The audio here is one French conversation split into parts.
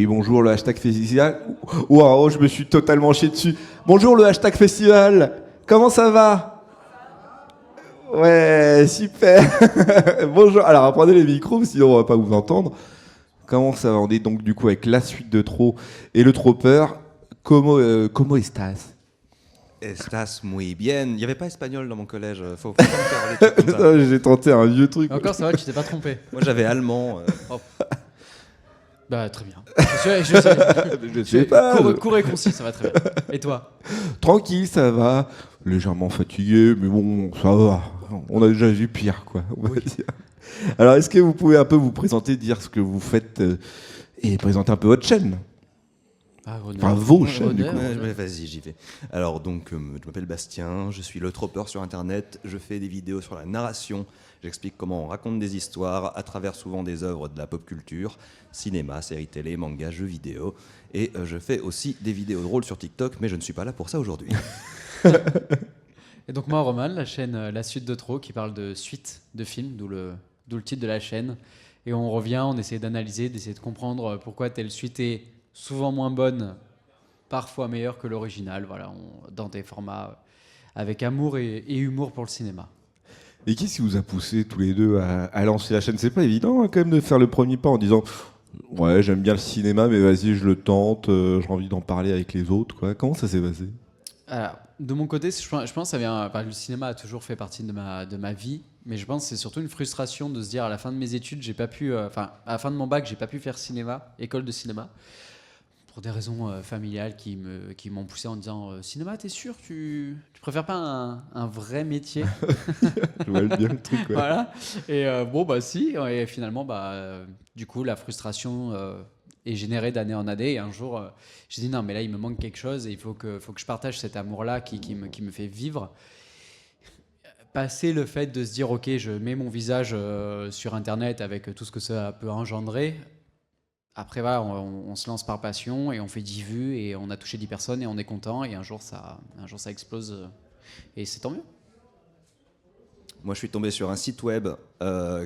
bonjour le hashtag festival. Waouh, je me suis totalement chié dessus. Bonjour le hashtag festival. Comment ça va? Ouais, super. Bonjour. Alors, prenez les micros, sinon on va pas vous entendre. Comment ça va? On est donc du coup avec la suite de Trop et le Tropeur. Como estás? Estás muy bien. Il n'y avait pas espagnol dans mon collège. Faut pas me faire les trucs comme ça. J'ai tenté un vieux truc. Encore, ça va, tu t'es pas trompé. Moi, j'avais allemand. Oh. Bah, très bien. Je sais. Je sais pas. Court et concis, ça va très bien. Et toi? Tranquille, ça va. Légèrement fatigué, mais bon, ça va. On a déjà vu pire, quoi. On va dire. Alors, est-ce que vous pouvez un peu vous présenter, dire ce que vous faites et présenter un peu votre chaîne? Enfin, vos chaînes, du coup. Ouais, vas-y, j'y vais. Alors, donc, je m'appelle Bastien, je suis le tropeur sur Internet, je fais des vidéos sur la narration, j'explique comment on raconte des histoires à travers souvent des œuvres de la pop culture, cinéma, séries télé, manga, jeux vidéo, et je fais aussi des vidéos drôles sur TikTok, mais je ne suis pas là pour ça aujourd'hui. Et donc moi, Roman, la chaîne La Suite de Trop, qui parle de suite de films, d'où le titre de la chaîne, et on revient, on essaie d'analyser, d'essayer de comprendre pourquoi telle suite est souvent moins bonne, parfois meilleure que l'original, voilà, dans des formats avec amour et humour pour le cinéma. Et qu'est-ce qui vous a poussé tous les deux à lancer la chaîne? C'est pas évident hein, quand même de faire le premier pas en disant ouais j'aime bien le cinéma mais vas-y je le tente, j'ai envie d'en parler avec les autres quoi. Comment ça s'est passé? Alors, de mon côté, je pense que ça vient. Le cinéma a toujours fait partie de ma vie, mais je pense que c'est surtout une frustration de se dire à la fin de mes études, j'ai pas pu. À la fin de mon bac, j'ai pas pu faire cinéma, école de cinéma, pour des raisons familiales qui m'ont poussé en disant cinéma, t'es sûr, tu préfères pas un vrai métier? Je vois bien le truc. Ouais. Voilà. Et bon bah si. Et finalement du coup la frustration. Et généré d'année en année. Et un jour, j'ai dit non, mais là, il me manque quelque chose et il faut que je partage cet amour-là qui me fait vivre. Passer le fait de se dire, OK, je mets mon visage sur Internet avec tout ce que ça peut engendrer. Après, voilà, on se lance par passion et on fait 10 vues et on a touché 10 personnes et on est content. Et un jour, ça explose et c'est tant mieux. Moi, je suis tombé sur un site web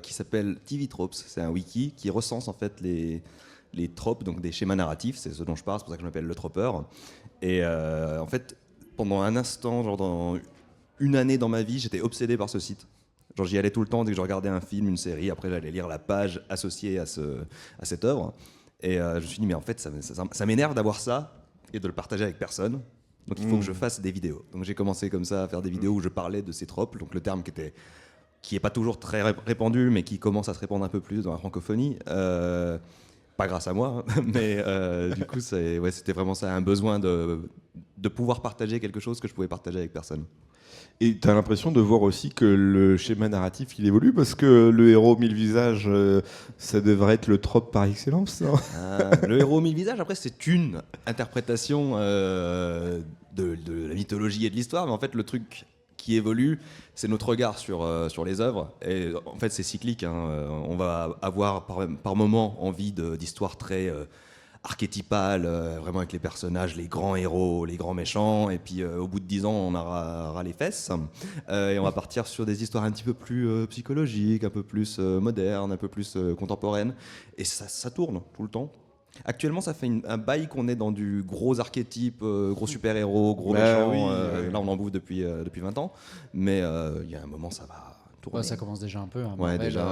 qui s'appelle TV Tropes. C'est un wiki qui recense en fait les tropes, donc des schémas narratifs, c'est ce dont je parle, c'est pour ça que je m'appelle le tropeur. Et en fait, pendant un instant, genre dans une année dans ma vie, j'étais obsédé par ce site. Genre j'y allais tout le temps dès que je regardais un film, une série, après j'allais lire la page associée à cette œuvre. Et je me suis dit, mais en fait, ça m'énerve d'avoir ça et de le partager avec personne. Donc il faut que je fasse des vidéos. Donc j'ai commencé comme ça à faire des vidéos où je parlais de ces tropes, donc le terme qui est pas toujours très répandu, mais qui commence à se répandre un peu plus dans la francophonie. Pas grâce à moi, mais du coup, c'était vraiment ça, un besoin de pouvoir partager quelque chose que je pouvais partager avec personne. Et tu as l'impression de voir aussi que le schéma narratif, il évolue parce que le héros mille visages, ça devrait être le trope par excellence, non? Le héros mille visages, après, c'est une interprétation de la mythologie et de l'histoire, mais en fait, le truc qui évolue, c'est notre regard sur les œuvres. Et en fait, c'est cyclique. Hein. On va avoir par moment envie d'histoires très archétypales, vraiment avec les personnages, les grands héros, les grands méchants. Et puis, au bout de 10 ans, on aura ras les fesses. Et on va partir sur des histoires un petit peu plus psychologiques, un peu plus modernes, un peu plus contemporaines. Et ça tourne tout le temps. Actuellement, ça fait un bail qu'on est dans du gros archétype, gros super-héros, gros méchants. Oui, là, on en bouffe depuis 20 ans. Mais il y a un moment, ça va tourner. Ouais, ça commence déjà un peu. Hein. Ouais, Marvel, déjà.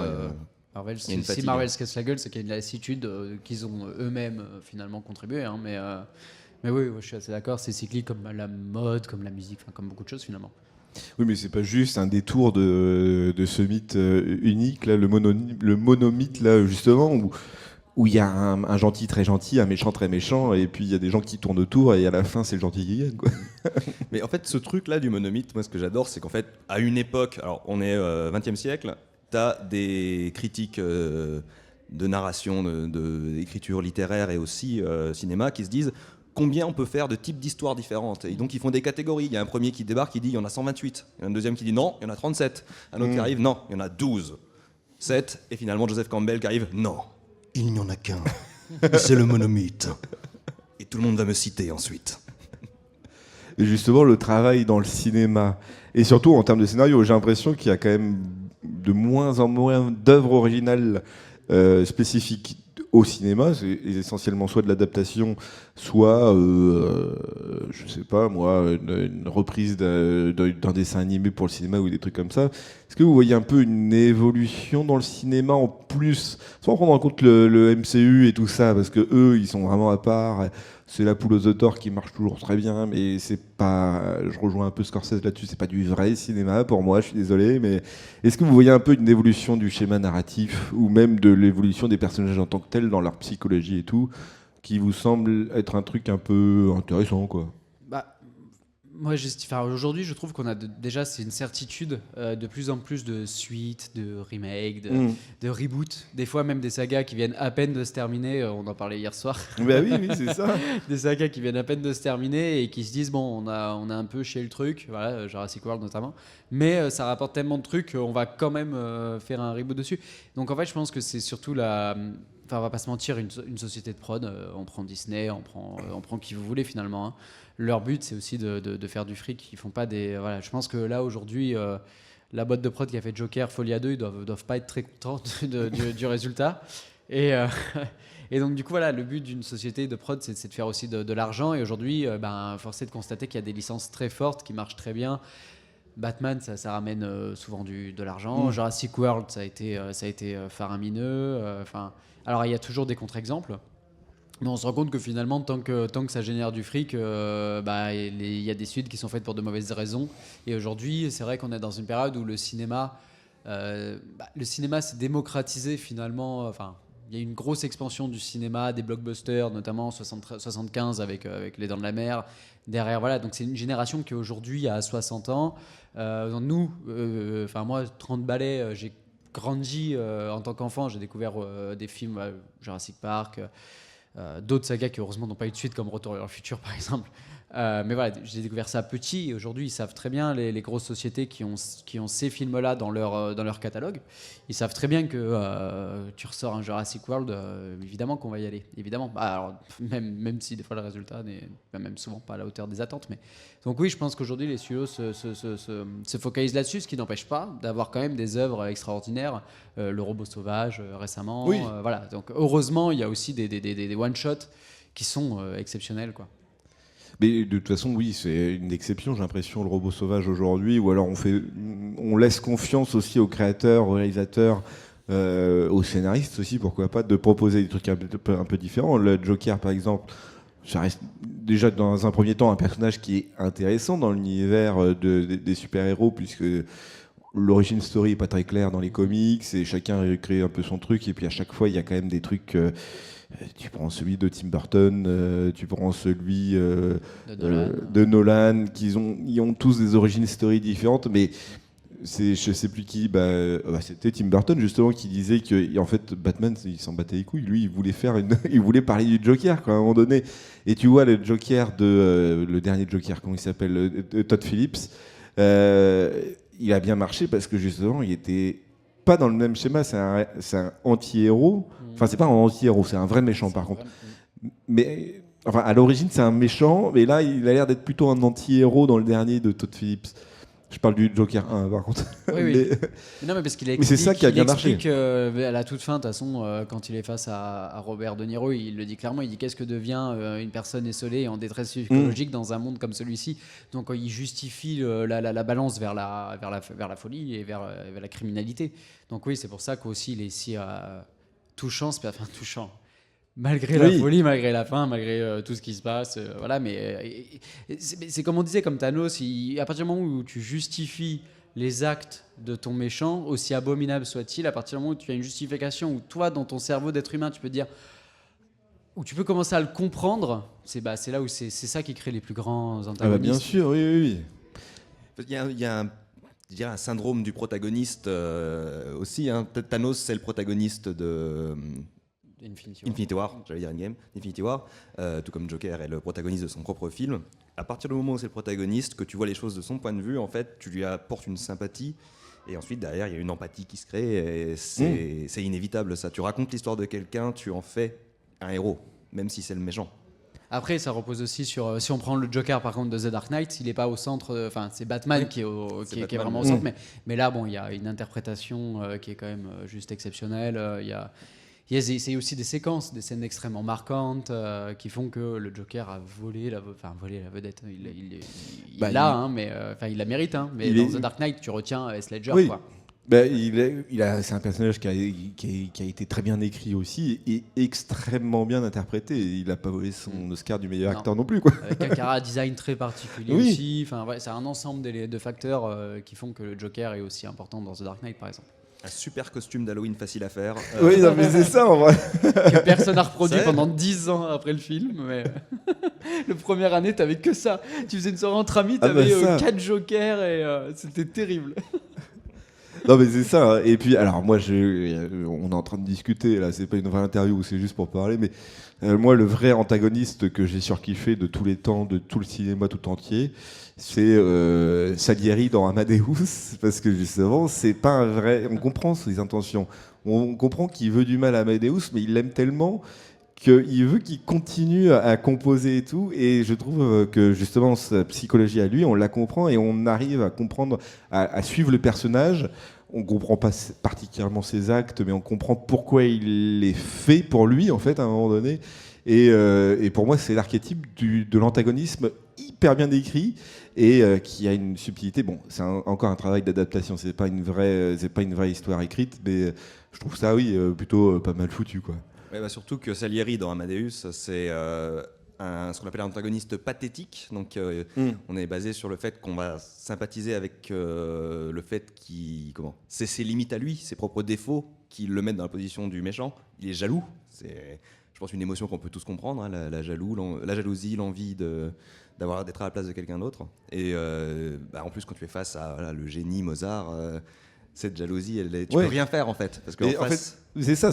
Marvel, y a une si fatigue. Marvel se casse la gueule, c'est qu'il y a une lassitude qu'ils ont eux-mêmes finalement contribué. Hein, mais oui, je suis assez d'accord. C'est cyclique comme la mode, comme la musique, comme beaucoup de choses finalement. Oui, mais c'est pas juste un détour de ce mythe unique, là, le monomythe, là, justement, où il y a un gentil très gentil, un méchant très méchant, et puis il y a des gens qui tournent autour, et à la fin, c'est le gentil qui gagne, quoi. Mais en fait, ce truc-là du monomythe, moi, ce que j'adore, c'est qu'en fait, à une époque, alors on est 20e siècle, t'as des critiques de narration, d'écriture littéraire et aussi cinéma qui se disent combien on peut faire de types d'histoires différentes. Et donc ils font des catégories. Il y a un premier qui débarque, qui dit il y en a 128. Il y a un deuxième qui dit non, il y en a 37. Un autre qui arrive, non, il y en a 12. 7. Et finalement Joseph Campbell qui arrive, non, il n'y en a qu'un. C'est le monomythe. Et tout le monde va me citer ensuite. Et justement, le travail dans le cinéma, et surtout en termes de scénario, j'ai l'impression qu'il y a quand même de moins en moins d'œuvres originales spécifiques au cinéma, c'est essentiellement soit de l'adaptation, soit, je sais pas moi, une reprise d'un dessin animé pour le cinéma ou des trucs comme ça. Est-ce que vous voyez un peu une évolution dans le cinéma en plus, sans prendre en compte le MCU et tout ça, parce que eux, ils sont vraiment à part. C'est la poule aux œufs d'or qui marche toujours très bien, mais c'est pas. Je rejoins un peu Scorsese là-dessus. C'est pas du vrai cinéma pour moi. Je suis désolé, mais est-ce que vous voyez un peu une évolution du schéma narratif ou même de l'évolution des personnages en tant que tels dans leur psychologie et tout, qui vous semble être un truc un peu intéressant, quoi? Bah, moi, aujourd'hui, je trouve qu'on a déjà, c'est une certitude, de plus en plus de suites, de remakes, de reboots. Des fois, même des sagas qui viennent à peine de se terminer. On en parlait hier soir. Bah oui, c'est ça. Des sagas qui viennent à peine de se terminer et qui se disent bon, on a un peu chié le truc, voilà, Jurassic World notamment, mais ça rapporte tellement de trucs qu'on va quand même faire un reboot dessus. Donc en fait, je pense que c'est surtout enfin, on va pas se mentir, une société de prod. On prend Disney, on prend qui vous voulez finalement, hein. Leur but, c'est aussi de faire du fric. Ils font pas des. Voilà, je pense que là aujourd'hui, la boîte de prod qui a fait Joker, Folie à deux, ils doivent pas être très contents du résultat. Et, et donc du coup voilà, le but d'une société de prod, c'est de faire aussi de l'argent. Et aujourd'hui, force est de constater qu'il y a des licences très fortes qui marchent très bien. Batman, ça ramène souvent de l'argent. Jurassic World, ça a été faramineux. Enfin, alors il y a toujours des contre-exemples. Mais on se rend compte que finalement, tant que ça génère du fric, il y a des suites qui sont faites pour de mauvaises raisons. Et aujourd'hui, c'est vrai qu'on est dans une période où le cinéma s'est démocratisé finalement. Enfin, il y a une grosse expansion du cinéma, des blockbusters, notamment en 75 avec Les Dents de la Mer. Derrière, voilà, donc c'est une génération qui aujourd'hui a 60 ans. Nous, moi, 30 balais, j'ai grandi en tant qu'enfant. J'ai découvert des films, Jurassic Park. D'autres sagas qui heureusement n'ont pas eu de suite comme Retour vers le futur par exemple, mais voilà, j'ai découvert ça petit et aujourd'hui ils savent très bien, les grosses sociétés qui ont ces films là dans leur catalogue, ils savent très bien que tu ressors un Jurassic World, évidemment qu'on va y aller, évidemment. Alors, même si des fois le résultat n'est même souvent pas à la hauteur des attentes, mais donc oui, je pense qu'aujourd'hui les studios se focalisent là-dessus, ce qui n'empêche pas d'avoir quand même des œuvres extraordinaires. Le Robot Sauvage récemment, Oui. voilà, donc heureusement il y a aussi des one-shots qui sont exceptionnels, quoi. Mais de toute façon, oui, c'est une exception, j'ai l'impression, le Robot Sauvage aujourd'hui, ou alors on laisse confiance aussi aux créateurs, aux réalisateurs, aux scénaristes aussi, pourquoi pas, de proposer des trucs un peu différents. Le Joker, par exemple, ça reste déjà dans un premier temps un personnage qui est intéressant dans l'univers des super-héros, puisque l'origine story est pas très claire dans les comics, et chacun crée un peu son truc, et puis à chaque fois, il y a quand même des trucs... tu prends celui de Tim Burton, tu prends celui de Nolan, ils ont tous des origines story différentes, mais je sais plus qui, c'était Tim Burton justement qui disait que en fait Batman il s'en battait les couilles, lui il voulait il voulait parler du Joker quoi, à un moment donné. Et tu vois le Joker le dernier Joker, comment il s'appelle, Todd Phillips, il a bien marché parce que justement il était pas dans le même schéma, c'est un anti-héros. Enfin, c'est pas un anti-héros, c'est un vrai méchant par contre. Mais enfin, à l'origine, c'est un méchant, mais là, il a l'air d'être plutôt un anti-héros dans le dernier de Todd Phillips. Je parle du Joker 1, par contre. Oui, oui. Mais non, mais parce qu'il explique, c'est ça qui a bien marché. À la toute fin, de toute façon, quand il est face à Robert De Niro, il le dit clairement, il dit qu'est-ce que devient une personne esseulée et en détresse psychologique dans un monde comme celui-ci. Donc il justifie la balance vers la folie et vers la criminalité. Donc oui, c'est pour ça qu'aussi il est si touchant, malgré la folie, malgré la fin, malgré tout ce qui se passe, voilà. Mais c'est comme on disait, comme Thanos, à partir du moment où tu justifies les actes de ton méchant, aussi abominable soit-il, à partir du moment où tu as une justification, où toi, dans ton cerveau d'être humain, tu peux dire, où tu peux commencer à le comprendre, c'est là où c'est ça qui crée les plus grands antagonistes. Bien sûr, oui. Il y a un syndrome du protagoniste aussi. Hein. Thanos, c'est le protagoniste de Infinity War, j'allais dire Endgame, Infinity War, tout comme Joker est le protagoniste de son propre film. À partir du moment où c'est le protagoniste, que tu vois les choses de son point de vue, en fait, tu lui apportes une sympathie, et ensuite derrière il y a une empathie qui se crée, et c'est inévitable ça. Tu racontes l'histoire de quelqu'un, tu en fais un héros, même si c'est le méchant. Après, ça repose aussi sur... si on prend le Joker, par contre, de The Dark Knight, il n'est pas au centre... Enfin, c'est Batman qui est vraiment au centre. Mais là, bon, il y a une interprétation qui est quand même juste exceptionnelle. Il c'est aussi des séquences, des scènes extrêmement marquantes qui font que le Joker a volé la vedette. Il l'a, hein, mais il la mérite. Hein, mais dans The Dark Knight, tu retiens Heath Ledger. Oui. Quoi. C'est un personnage qui a été très bien écrit aussi et extrêmement bien interprété. Il n'a pas volé son Oscar du meilleur acteur non plus. Quoi. Avec un cara design très particulier aussi. C'est un ensemble de facteurs qui font que le Joker est aussi important dans The Dark Knight, par exemple. Un super costume d'Halloween facile à faire. Oui, non, mais c'est ça en vrai. Que personne n'a reproduit pendant 10 ans après le film. Mais la première année, t'avais que ça. Tu faisais une soirée entre amis, t'avais 4 Jokers et c'était terrible. Non mais c'est ça. Hein. Et puis alors moi on est en train de discuter là, c'est pas une vraie interview, c'est juste pour parler, mais moi le vrai antagoniste que j'ai surkiffé de tous les temps, de tout le cinéma tout entier, c'est Salieri dans Amadeus, parce que justement c'est pas un vrai. On comprend ses intentions, on comprend qu'il veut du mal à Amadeus, mais il l'aime tellement qu'il veut qu'il continue à composer et tout, et je trouve que justement sa psychologie à lui, on la comprend et on arrive à comprendre, à suivre le personnage. On comprend pas particulièrement ses actes, mais on comprend pourquoi il est fait pour lui en fait à un moment donné. Et pour moi, c'est l'archétype de l'antagonisme hyper bien décrit et qui a une subtilité. Bon, c'est encore un travail d'adaptation. C'est pas une vraie histoire écrite, mais je trouve ça plutôt pas mal foutu quoi. Ouais, surtout que Salieri dans Amadeus, c'est ce qu'on appelle un antagoniste pathétique. Donc on est basé sur le fait qu'on va sympathiser avec le fait c'est ses limites à lui, ses propres défauts qui le mettent dans la position du méchant. Il est jaloux. C'est, je pense, une émotion qu'on peut tous comprendre, hein, la jalousie, l'envie d'être à la place de quelqu'un d'autre. Et en plus, quand tu es face à le génie Mozart, cette jalousie, tu peux rien faire en fait. Parce que en fait, c'est ça,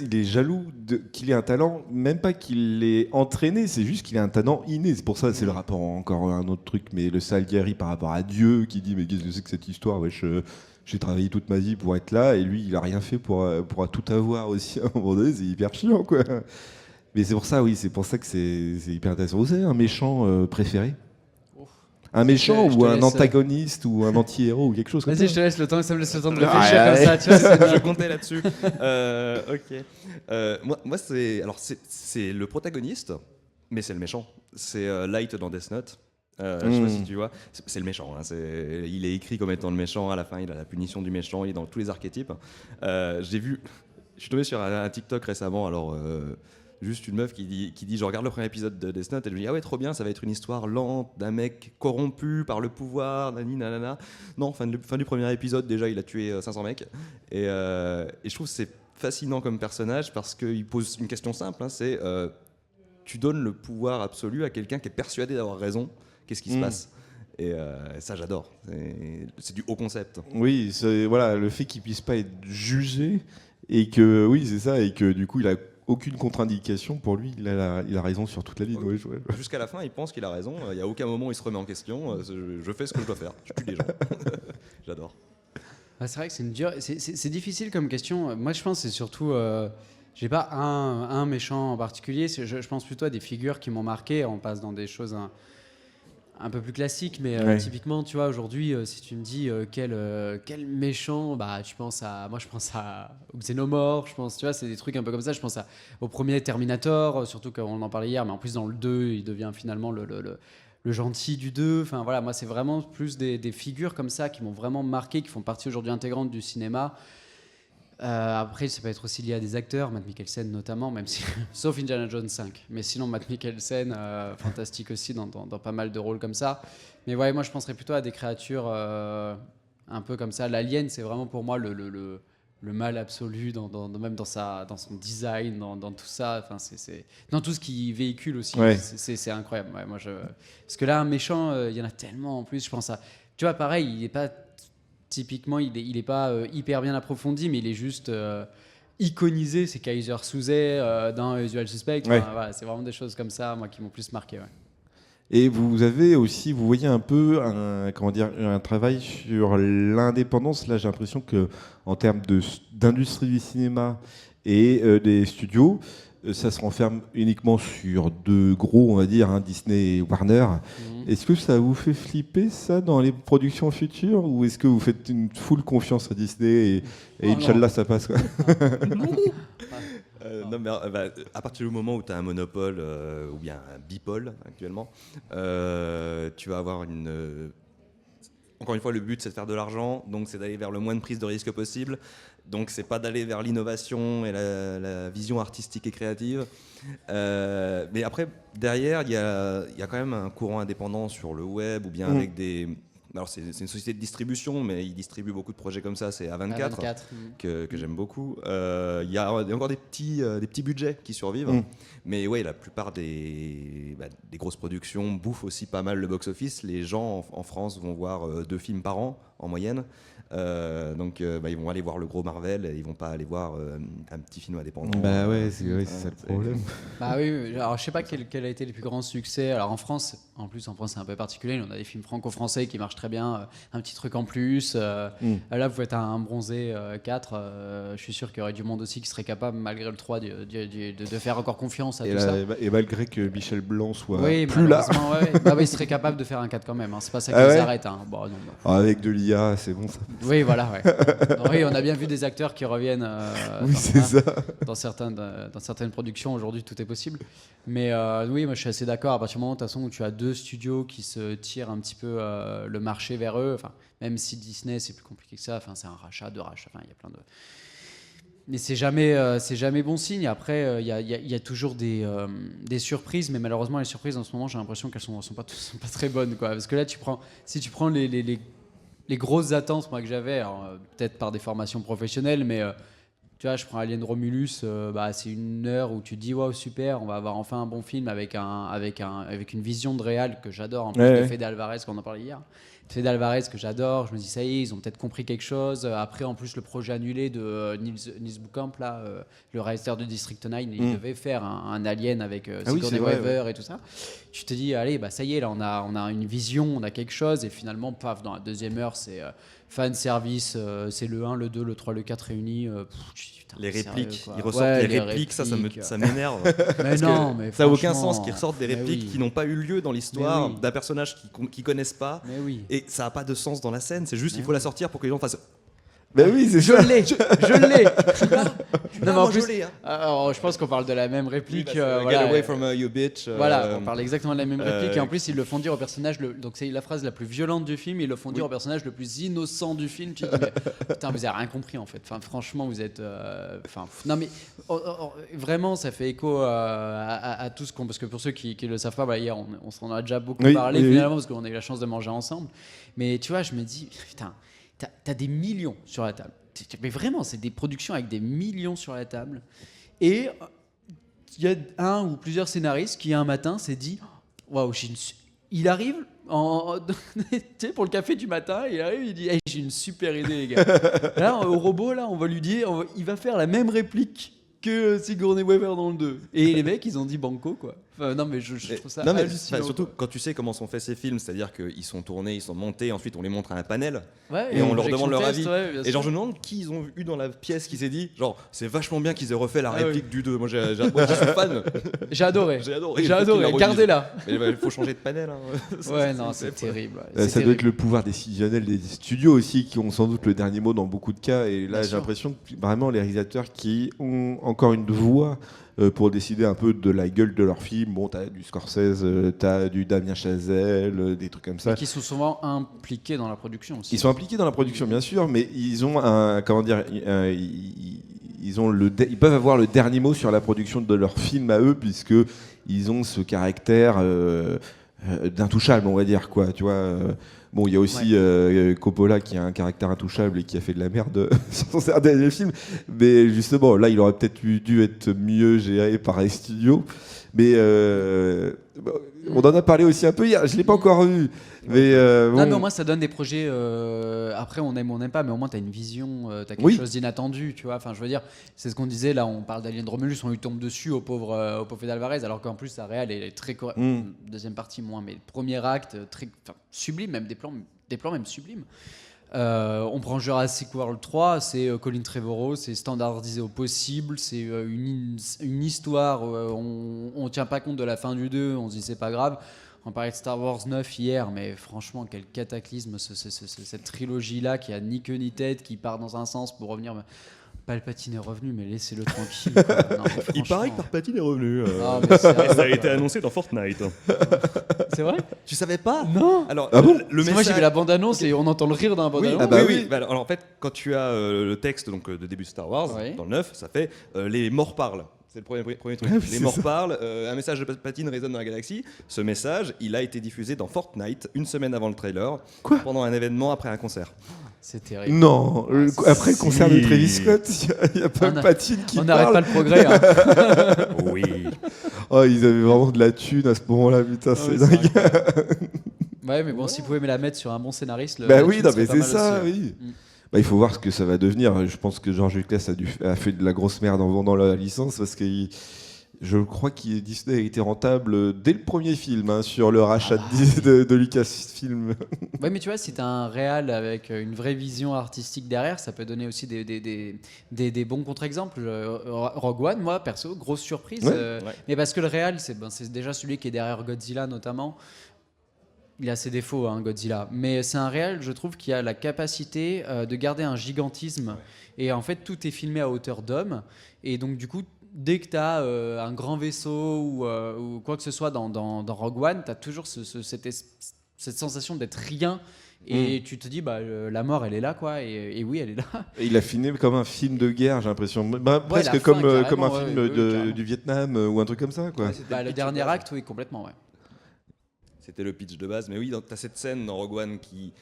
il est jaloux qu'il ait un talent, même pas qu'il l'ait entraîné, c'est juste qu'il a un talent inné. C'est pour ça, c'est le rapport, encore un autre truc, mais le Salieri par rapport à Dieu qui dit mais qu'est-ce que c'est que cette histoire, j'ai travaillé toute ma vie pour être là, et lui il a rien fait pour tout avoir aussi à un moment donné, c'est hyper chiant quoi. Mais c'est pour ça que c'est hyper intéressant. Vous avez un méchant préféré ? Un méchant ou un antagoniste ou un anti-héros ou quelque chose comme ça. Vas-y, je te laisse le temps, ça me laisse le temps de réfléchir comme ça. Tu vois, je comptais là-dessus. Ok. Moi c'est le protagoniste, mais c'est le méchant. C'est Light dans Death Note. Je sais pas si tu vois. C'est le méchant. Hein. Il est écrit comme étant le méchant. À la fin, il a la punition du méchant. Il est dans tous les archétypes. Je suis tombé sur un TikTok récemment. Alors. Juste une meuf qui dit je regarde le premier épisode de Death Note et je me dis ah ouais trop bien, ça va être une histoire lente d'un mec corrompu par le pouvoir, nanana. Non, fin du premier épisode déjà il a tué 500 mecs et je trouve que c'est fascinant comme personnage parce qu'il pose une question simple, hein, c'est tu donnes le pouvoir absolu à quelqu'un qui est persuadé d'avoir raison, qu'est-ce qui se passe? Et ça j'adore, c'est du haut concept. Oui, le fait qu'il puisse pas être jugé et que c'est ça, et que du coup il a aucune contre-indication pour lui, il a raison sur toute la ligne. Ouais. Jusqu'à la fin, il pense qu'il a raison. Il n'y a aucun moment où il se remet en question. Je fais ce que je dois faire. Je tue des gens. J'adore. C'est vrai que c'est difficile comme question. Moi, je pense que c'est surtout. J'ai pas un méchant en particulier. Je pense plutôt à des figures qui m'ont marqué. On passe dans des choses un peu plus classique, mais typiquement, tu vois, aujourd'hui, si tu me dis quel méchant, je pense à Xenomorph, tu vois, c'est des trucs un peu comme ça. Je pense au premier Terminator, surtout qu'on en parlait hier, mais en plus dans le 2, il devient finalement le gentil du 2. Enfin voilà, moi c'est vraiment plus des figures comme ça qui m'ont vraiment marqué, qui font partie aujourd'hui intégrante du cinéma. Après, ça peut être aussi lié à des acteurs, Matt Mikkelsen notamment, même si, sauf Indiana Jones 5. Mais sinon, Matt Mikkelsen, fantastique aussi dans pas mal de rôles comme ça. Mais ouais, moi je penserais plutôt à des créatures un peu comme ça. L'alien, c'est vraiment pour moi le mal absolu, même dans son design, dans tout ça. Enfin, c'est dans tout ce qu'il véhicule aussi. Ouais. C'est incroyable. Ouais, parce que là, un méchant, il y en a tellement en plus. Je pense à. Tu vois, pareil, il n'est pas. Typiquement, il est pas hyper bien approfondi, mais il est juste iconisé. C'est Kaiser Soze dans Usual Suspect. Enfin, voilà, c'est vraiment des choses comme ça, moi, qui m'ont plus marqué. Ouais. Et vous avez aussi, vous voyez un peu un travail sur l'indépendance. Là, j'ai l'impression que en termes d'industrie du cinéma et des studios, ça se renferme uniquement sur deux gros, on va dire, Disney et Warner. Est-ce que ça vous fait flipper, ça, dans les productions futures, ou est-ce que vous faites une full confiance à Disney et Inch'Allah, ça passe quoi? Non, mais à partir du moment où tu as un monopole ou bien un bipole actuellement, tu vas avoir encore une fois, le but c'est de faire de l'argent, donc c'est d'aller vers le moins de prise de risque possible. Donc c'est pas d'aller vers l'innovation et la vision artistique et créative. Mais après, derrière, il y a quand même un courant indépendant sur le web ou bien avec des... Alors c'est une société de distribution, mais ils distribuent beaucoup de projets comme ça. C'est A24, que j'aime beaucoup. Il y a encore des petits budgets qui survivent. Mais ouais, la plupart des grosses productions bouffent aussi pas mal le box-office. Les gens en France vont voir 2 films par an en moyenne. Donc ils vont aller voir le gros Marvel, et ils vont pas aller voir un petit film indépendant. Bah ouais, c'est ça le problème. Bah oui, alors je sais pas quel a été le plus grand succès. Alors en France c'est un peu particulier. On a des films franco-français qui marchent très bien, un petit truc en plus. Là, vous faites un Bronzé 4. Je suis sûr qu'il y aurait du monde aussi qui serait capable, malgré le 3, de faire encore confiance à tout ça. Et malgré que Michel Blanc soit oui, plus là. Bah, il serait capable de faire un 4 quand même. C'est pas ça qui Ah les ouais arrête. Bon, non, bah. Avec de l'IA, c'est bon ça. Oui, voilà. Ouais. Oui, on a bien vu des acteurs qui reviennent oui, c'est ça. dans certaines productions. Aujourd'hui, tout est possible. Mais oui, moi, je suis assez d'accord. À partir du moment, de toute façon, où tu as 2 studios qui se tirent un petit peu le marché vers eux, même si Disney, c'est plus compliqué que ça. C'est un rachat, 2 rachats. Il y a plein de... Mais c'est jamais bon signe. Après, il y a toujours des surprises, mais malheureusement, les surprises en ce moment, j'ai l'impression qu'elles sont pas très bonnes, quoi. Parce que là, si tu prends les grosses attentes, moi, que j'avais, alors, peut-être par des formations professionnelles, mais tu vois, je prends Alien Romulus, c'est 1 heure où tu te dis waouh, super, on va avoir enfin un bon film avec une vision de réal que j'adore, en plus de Fede Alvarez, qu'on en parlait hier. Fede Alvarez que j'adore, je me dis ça y est, ils ont peut-être compris quelque chose. Après, en plus, le projet annulé de Nils Buckamp, là, le réalisateur de District 9, il devait faire un Alien avec Sigourney Weaver et tout ça. Tu te dis, allez, ça y est, là, on a une vision, on a quelque chose, et finalement, paf, dans la deuxième heure, c'est fan service, c'est le 1, le 2, le 3, le 4 réunis. Les répliques, sérieux, ils ressortent les répliques, ça m'énerve. Mais non, mais ça n'a aucun sens qu'ils ressortent des répliques qui n'ont pas eu lieu dans l'histoire oui. d'un personnage qu'ils connaissent pas. Mais oui. Et ça n'a pas de sens dans la scène, c'est juste il faut la sortir pour que les gens fassent. Ben oui, c'est Je ça. l'ai. Non, mais en plus, je l'ai. alors, je pense qu'on parle de la même réplique. Get away from you bitch. Voilà, on parle exactement de la même réplique. Et en plus, ils le font dire au personnage. Donc, c'est la phrase la plus violente du film. Ils le font dire au personnage le plus innocent du film. Tu te dis, mais, putain, vous avez rien compris en fait. Franchement, vous êtes. Non, mais vraiment, ça fait écho à tout ce qu'on. Parce que pour ceux qui le savent pas, hier, on s'en a déjà beaucoup parlé finalement, parce qu'on a eu la chance de manger ensemble. Mais tu vois, je me dis, putain. T'as des millions sur la table. Mais vraiment, c'est des productions avec des millions sur la table. Et il y a un ou plusieurs scénaristes qui, un matin, s'est dit waouh, il arrive tu sais, pour le café du matin, il dit hey, j'ai une super idée, les gars. Là, au robot, là, on va lui dire il va faire la même réplique que Sigourney Weaver dans le 2. Et les mecs, ils ont dit banco, quoi. Non, mais je trouve ça hallucinant. Surtout quand tu sais comment sont faits ces films, c'est-à-dire qu'ils sont tournés, ils sont montés, ensuite on les montre à un panel et on leur demande leur avis. Et genre, je me demande qui ils ont eu dans la pièce qui s'est dit, genre, c'est vachement bien qu'ils aient refait la réplique du 2. Moi, je suis fan. J'ai adoré. Gardez-la. Mais il faut changer de panel. Ouais, non, c'est terrible. Ça doit être le pouvoir décisionnel des studios aussi, qui ont sans doute le dernier mot dans beaucoup de cas. Et là, j'ai l'impression que vraiment les réalisateurs qui ont encore une voix pour décider un peu de la gueule de leur film. Bon, t'as du Scorsese, t'as du Damien Chazelle, des trucs comme ça. Et qui sont souvent impliqués dans la production aussi. Ils sont impliqués dans la production, bien sûr, mais ils ont ils peuvent avoir le dernier mot sur la production de leur film à eux, puisque ils ont ce caractère d'intouchable, on va dire, quoi. Tu vois. Bon, il y a aussi Coppola qui a un caractère intouchable et qui a fait de la merde sur son dernier film. Mais justement, là, il aurait peut-être dû être mieux géré par les studios. Mais on en a parlé aussi un peu hier. Je ne l'ai pas encore vu. Mais, non, mais au moins, ça donne des projets. Après, on aime ou on n'aime pas, mais au moins, tu as une vision, tu as quelque chose d'inattendu. Tu vois, enfin, je veux dire, c'est ce qu'on disait. Là, on parle d'Alien Romulus, on lui tombe dessus au pauvre Fede Alvarez, alors qu'en plus, sa réal est très correcte. Deuxième partie, moins, mais le premier acte, sublime, même des plans même sublimes. On prend Jurassic World 3, c'est Colin Trevorrow, c'est standardisé au possible, c'est une histoire, on tient pas compte de la fin du 2, on se dit c'est pas grave. On parlait de Star Wars 9 hier, mais franchement, quel cataclysme cette trilogie-là qui a ni queue ni tête, qui part dans un sens pour revenir... Palpatine est revenu, mais laissez-le tranquille. quoi. Non, mais Il paraît que franchement. Palpatine est revenu. Ah, mais sérieux. Ça a été annoncé dans Fortnite. C'est vrai? Tu savais pas? Non. Alors, Ah bon le Parce que moi j'ai message. vu la bande-annonce et on entend le rire dans la Oui, bande-annonce. ah bah oui. Bah, alors en fait, quand tu as le texte donc, de début de Star Wars, Oui. dans le 9, ça fait les morts parlent. C'est le premier truc. Ah oui, Les c'est morts ça. parlent, un message de Palpatine résonne dans la galaxie. Ce message, il a été diffusé dans Fortnite une semaine avant le trailer, Quoi pendant un événement après un concert. C'est terrible. Non, après le concert de Si. Travis Scott, il y a pas On de a- patine qui On n'arrête parle. pas le progrès. Hein. Oui. Oh, ils avaient vraiment de la thune à ce moment-là, putain, c'est Ouais, dingue. incroyable. Ouais, mais bon, s'ils pouvaient me la mettre sur un bon scénariste. Bah la oui, thune non, serait mais pas c'est mal ça, aussi, ouais. oui. Mm. Bah, il faut voir ce que ça va devenir. Je pense que George Lucas a fait de la grosse merde en vendant la licence parce que je crois que Disney a été rentable dès le premier film hein, sur le rachat de Lucasfilm. Ouais, mais tu vois, si t'as un réal avec une vraie vision artistique derrière, ça peut donner aussi des bons contre-exemples. Rogue One, moi, perso, grosse surprise. Ouais. Ouais. Mais parce que le réal, c'est déjà celui qui est derrière Godzilla, notamment. Il a ses défauts, hein, Godzilla. Mais c'est un réal, je trouve, qui a la capacité de garder un gigantisme. Et en fait, tout est filmé à hauteur d'homme. Et donc, du coup, dès que tu as un grand vaisseau ou quoi que ce soit dans Rogue One, tu as toujours cette sensation d'être rien. Et tu te dis, bah, la mort, elle est là, quoi. Et oui, elle est là. Et il a filmé comme un film de guerre, j'ai l'impression. Bah, presque la comme, fin, comme un carrément, film ouais, ouais, carrément. du Vietnam ou un truc comme ça. Quoi. Ouais, c'était Bah, le pitch dernier de base. acte, oui, complètement, ouais. C'était le pitch de base. Mais oui, tu as cette scène dans Rogue One qui,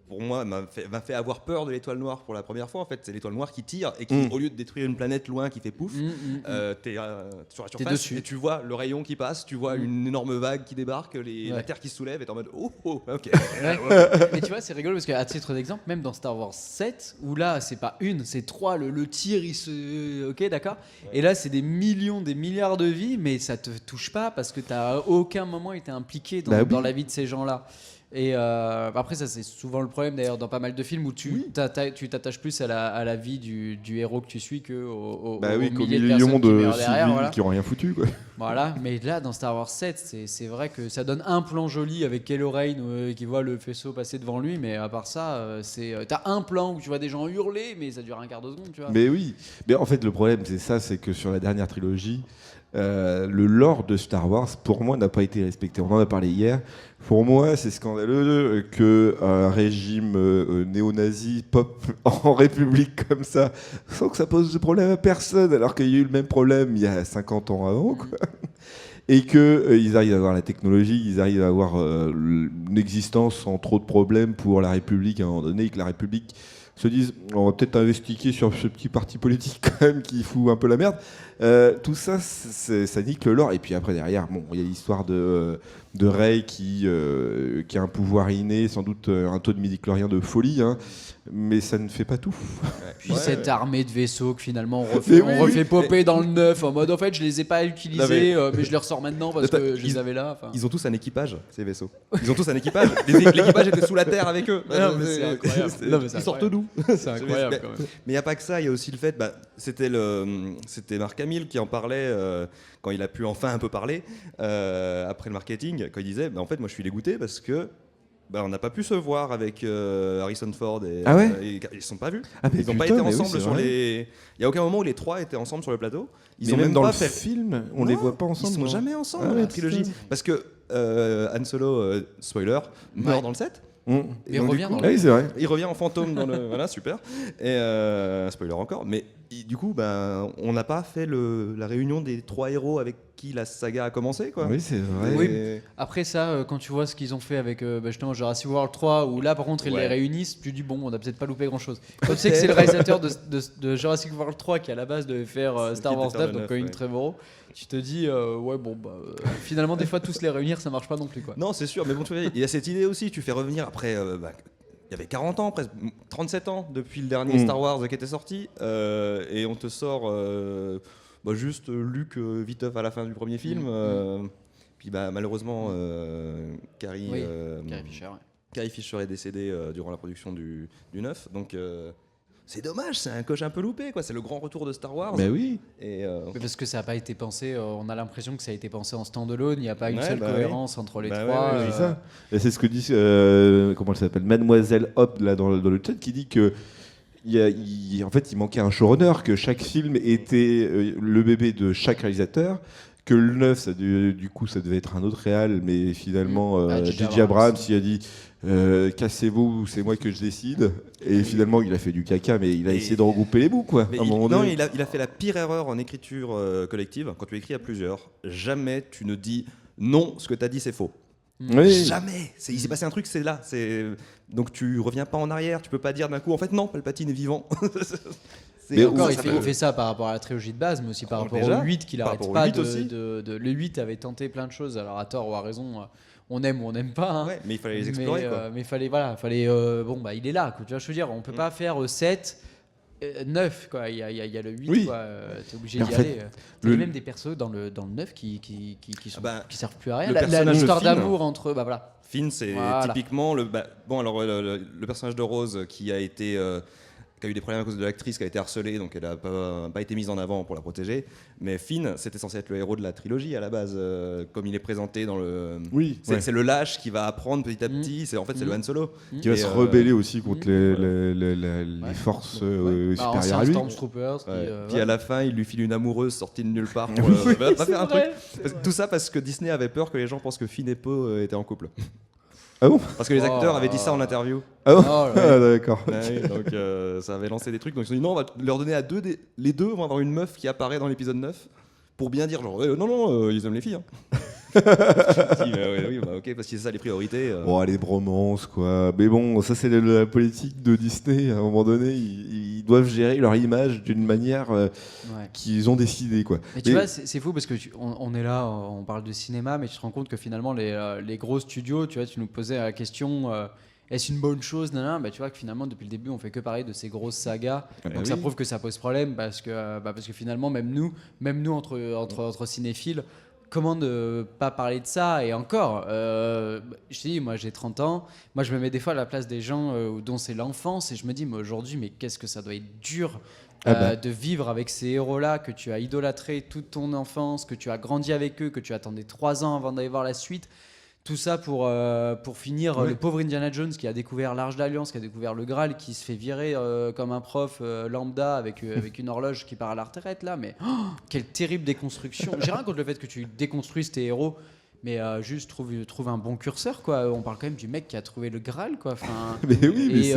pour moi, m'a fait avoir peur de l'étoile noire pour la première fois. En fait, c'est l'étoile noire qui tire et qui, au lieu de détruire une planète loin qui fait pouf, t'es sur la surface dessus. et tu vois le rayon qui passe, tu vois une énorme vague qui débarque, la Ouais. Terre qui se soulève et t'es en mode oh, ok. Ouais. Mais tu vois, c'est rigolo parce qu'à titre d'exemple, même dans Star Wars 7, où là, c'est pas une, c'est trois, le tir, il se. Ok, d'accord. Et là, c'est des millions, des milliards de vies, mais ça te touche pas parce que t'as à aucun moment été impliqué dans, Bah oui. dans la vie de ces gens-là. Et après, ça, c'est souvent le problème d'ailleurs dans pas mal de films où tu t'attaches plus à la vie du héros que tu suis qu'au Bah oui, aux qu'aux milliers de millions personnes qui de meurent civils derrière. Voilà. qui ont rien foutu. Quoi. Voilà, mais là dans Star Wars 7, c'est vrai que ça donne un plan joli avec Kylo Ren qui voit le faisceau passer devant lui, mais à part ça, t'as un plan où tu vois des gens hurler, mais ça dure un quart de seconde, tu vois. Mais oui, mais en fait le problème c'est ça, c'est que sur la dernière trilogie, le lore de Star Wars pour moi n'a pas été respecté. On en a parlé hier. Pour moi, c'est scandaleux que un régime néo-nazi pop en République comme ça, sans que ça pose de problème à personne, alors qu'il y a eu le même problème il y a 50 ans avant. Quoi. Et qu'ils arrivent à avoir la technologie, ils arrivent à avoir une existence sans trop de problèmes pour la République à un moment donné, et que la République se dise on va peut-être investiguer sur ce petit parti politique quand même qui fout un peu la merde. Tout ça, ça nique le lore. Et puis après, derrière, bon, il y a l'histoire de Rey qui a un pouvoir inné, sans doute un taux de midi-chlorien de folie, hein, mais ça ne fait pas tout. Puis cette armée de vaisseaux que finalement Mais on oui, refait popper dans le neuf en mode en fait je les ai pas utilisés, Non, mais je les ressors maintenant parce Attends, que je les ils- avais là. enfin. Ils ont tous un équipage, ces vaisseaux. Ils ont tous un équipage. L'équipage était sous la terre avec eux. Non, mais c'est incroyable. Non, mais c'est Ils sortent incroyable. d'où? C'est incroyable quand même. Mais il n'y a pas que ça, il y a aussi le fait, c'était Marc Hamill qui en parlait quand il a pu enfin un peu parler après le marketing, quand il disait en fait moi je suis dégoûté parce que on n'a pas pu se voir avec Harrison Ford et, Ah ouais ils ne sont pas vus. Ah, mais Ils n'ont pas putain, été mais oui, ensemble c'est sur vrai. les. Il n'y a aucun moment où les trois étaient ensemble sur le plateau. Ils Mais ont même dans pas le fait. film, on Non, les voit pas ensemble. Ils sont non. jamais ensemble Ah dans ouais, la trilogie. putain. Parce que Han Solo, spoiler, meurt Ouais. dans le 7. Mm. Mais donc, revient du coup, dans Ah oui, c'est vrai. il revient en fantôme dans le. Voilà, super. Et spoiler encore. Mais du coup, on n'a pas fait la réunion des trois héros avec qui la saga a commencé, quoi. Oui, c'est vrai. Oui. Et- Après ça, quand tu vois ce qu'ils ont fait avec justement Jurassic World 3, où là par contre ils Ouais. les réunissent, tu dis bon, on a peut-être pas loupé grand chose. Quand tu sais que c'est le réalisateur de Jurassic World 3 qui à la base devait faire C'est Star qui Wars était 9, le donc neuf, Colin ouais. Trevorrow, tu te dis ouais, bon, finalement des fois tous les réunir ça marche pas non plus quoi. Non, c'est sûr, mais bon, tu vois, il y a cette idée aussi, tu fais revenir après. Il y avait 40 ans, presque 37 ans depuis le dernier Star Wars qui était sorti, et on te sort juste Luke viteuf à la fin du premier film. Puis malheureusement, Carrie, Oui, Carrie Fisher, ouais. Carrie Fisher est décédée durant la production du 9, donc c'est dommage, c'est un coche un peu loupé, quoi. C'est le grand retour de Star Wars. Mais oui. Et, Mais parce que ça n'a pas été pensé, on a l'impression que ça a été pensé en stand-alone, il n'y a pas une Ouais, seule bah oui. cohérence entre les Bah trois. ouais, ouais, C'est ça. Et c'est ce que dit, comment elle s'appelle, Mademoiselle Hop là dans le chat, qui dit que en fait, il manquait un showrunner, que chaque film était le bébé de chaque réalisateur, que le 9, du coup, ça devait être un autre réal, mais finalement, J.J. Abrams, il a dit cassez-vous, c'est moi que je décide. Et finalement, il a fait du caca, mais il a essayé de regrouper les bouts, quoi. Il a fait la pire erreur en écriture collective. Quand tu écris à plusieurs, jamais tu ne dis non, ce que tu as dit, c'est faux. Oui. Jamais. Il s'est passé un truc, c'est là. Donc tu reviens pas en arrière. Tu peux pas dire d'un coup, en fait, non, Palpatine est vivant. Mais encore, il fait ça par rapport à la trilogie de base, mais aussi par rapport au 8 qu'il arrête pas le 8 avait tenté plein de choses, alors à tort ou à raison, on aime ou on n'aime pas. Hein. Ouais, mais il fallait les explorer. Mais il fallait, il est là. Quoi. Tu vois, je veux dire, on peut pas faire 7, 9, quoi. Il y a le 8, oui. T'es obligé d'y aller. Il y a même des persos dans le 9 qui servent plus à rien. L'histoire d'amour entre. Voilà. Finn, c'est typiquement le personnage de Rose qui a été. Qui a eu des problèmes à cause de l'actrice qui a été harcelée, donc elle n'a pas été mise en avant pour la protéger. Mais Finn, c'était censé être le héros de la trilogie à la base, comme il est présenté dans le. Oui. C'est le lâche qui va apprendre petit à petit. C'est le Han Solo qui va se rebeller aussi contre les forces supérieures à lui. Stormtroopers. Puis à la fin, il lui file une amoureuse sortie de nulle part. Va faire un truc. Tout ça parce que Disney avait peur que les gens pensent que Finn et Poe étaient en couple. Ah bon ? Parce que les acteurs avaient dit ça en interview. Ah bon ? D'accord. Ouais, donc ça avait lancé des trucs. Donc ils ont dit non, on va leur donner à les deux vont avoir une meuf qui apparaît dans l'épisode 9 pour bien dire genre non, ils aiment les filles. Hein. Oui, ok, parce que c'est ça les priorités. Bon, les bromances, quoi. Mais bon, ça c'est la politique de Disney. À un moment donné, ils doivent gérer leur image d'une manière qu'ils ont décidé, quoi. Mais tu vois, c'est fou parce que on est là, on parle de cinéma, mais tu te rends compte que finalement les gros studios, tu vois, tu nous posais la question. Est-ce une bonne chose bah, tu vois que finalement depuis le début on fait que parler de ces grosses sagas, donc ça prouve que ça pose problème parce que finalement même nous entre cinéphiles, comment ne pas parler de ça. Et encore, je te dis, moi j'ai 30 ans, moi je me mets des fois à la place des gens dont c'est l'enfance et je me dis mais aujourd'hui mais qu'est-ce que ça doit être dur de vivre avec ces héros-là que tu as idolâtrés toute ton enfance, que tu as grandi avec eux, que tu attendais 3 ans avant d'aller voir la suite. Tout ça pour finir le pauvre Indiana Jones qui a découvert l'Arche d'Alliance, qui a découvert le Graal, qui se fait virer comme un prof lambda avec une horloge qui part à la retraite là. Mais quelle terrible déconstruction. J'ai rien contre le fait que tu déconstruises tes héros, mais juste trouve un bon curseur, quoi. On parle quand même du mec qui a trouvé le Graal, quoi. Enfin, mais oui,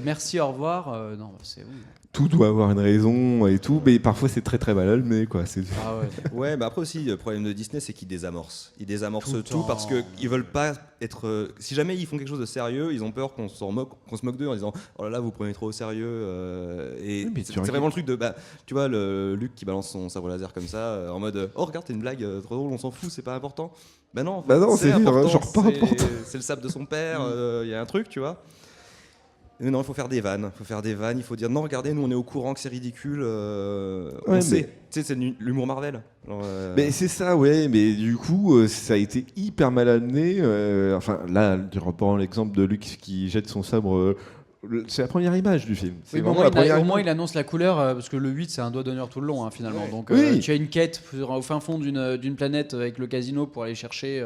merci, au revoir. Non, c'est oui. Tout doit avoir une raison et tout, mais parfois c'est très très mal amené, quoi. Ouais, mais après aussi, le problème de Disney, c'est qu'ils désamorcent. Ils désamorcent tout parce qu'ils veulent pas être. Si jamais ils font quelque chose de sérieux, ils ont peur qu'on se moque d'eux en disant oh là là, vous prenez trop au sérieux. Et c'est vraiment le truc de. Tu vois, le Luke qui balance son sabre laser comme ça, en mode oh regarde, c'est une blague trop drôle, on s'en fout, c'est pas important. Non, c'est important, genre pas important. C'est le sabre de son père, il y a un truc, tu vois. Mais non, il faut faire des vannes. Il faut dire non, regardez, nous on est au courant que c'est ridicule. On sait. Tu sais, c'est l'humour Marvel. Mais c'est ça, ouais. Mais du coup, ça a été hyper mal amené. Enfin, là, tu reprends l'exemple de Luke qui jette son sabre. C'est la première image du film. Oui, au moins, il annonce la couleur, parce que le 8, c'est un doigt d'honneur tout le long, hein, finalement. Ouais. Donc, tu as une quête au fin fond d'une planète avec le casino pour aller chercher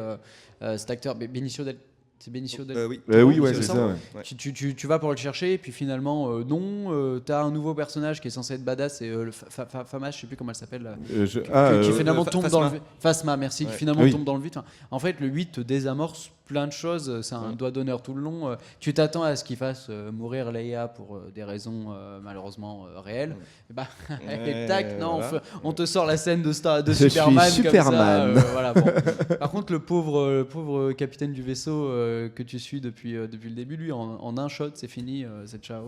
cet acteur, Benicio del. C'est Benicio del... oui, c'est ça. Ouais. Tu vas pour le chercher, et puis finalement, non, t'as un nouveau personnage qui est censé être badass, c'est Phasma, je sais plus comment elle s'appelle, qui finalement tombe dans le vide. Phasma, merci, qui finalement tombe dans le vide. En fait, le 8 te désamorce plein de choses, c'est un doigt d'honneur tout le long. Tu t'attends à ce qu'il fasse mourir Leia pour des raisons malheureusement réelles. Et tac, non, on te sort la scène de Superman comme ça. Voilà, bon. Par contre, le pauvre capitaine du vaisseau que tu suis depuis le début, lui, en un shot, c'est fini, c'est ciao.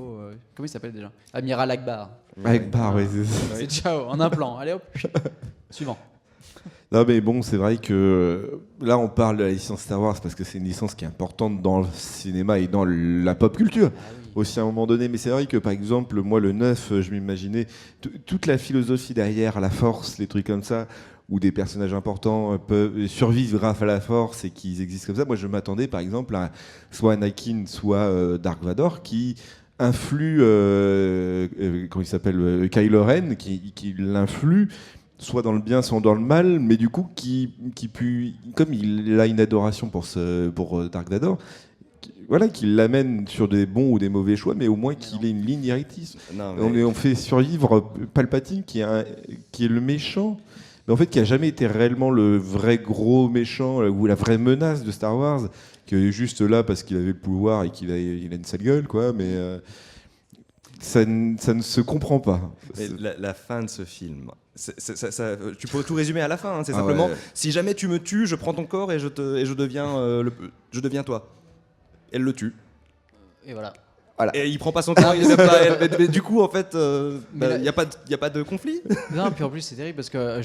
Comment il s'appelle déjà ? Amiral Akbar. Akbar, oui, c'est ciao, en un plan. Allez hop, suivant. Non mais bon, c'est vrai que là on parle de la licence Star Wars parce que c'est une licence qui est importante dans le cinéma et dans la pop culture aussi à un moment donné. Mais c'est vrai que par exemple, moi le 9, je m'imaginais toute la philosophie derrière, la force, les trucs comme ça, où des personnages importants peuvent survivre grâce à la force et qu'ils existent comme ça. Moi je m'attendais par exemple à soit Anakin, soit Dark Vador qui influe, comment il s'appelle, Kylo Ren, qui l'influe, soit dans le bien, soit dans le mal, mais du coup, comme il a une adoration pour Dark Vador, voilà, qu'il l'amène sur des bons ou des mauvais choix, mais au moins qu'il ait une ligne directrice. Non, mais- On fait survivre Palpatine qui est le méchant, mais en fait qui a jamais été réellement le vrai gros méchant ou la vraie menace de Star Wars, qui est juste là parce qu'il avait le pouvoir et qu'il a une sale gueule, quoi. Mais ça ne se comprend pas. Mais la fin de ce film, tu peux tout résumer à la fin. Hein, c'est simplement, ouais. si jamais tu me tues, je prends ton corps et je deviens toi. Elle le tue. Et voilà. Et il prend pas son corps, il devient pas elle. Mais du coup, en fait, Mais là- il y a pas de conflit. Non, puis en plus c'est terrible parce que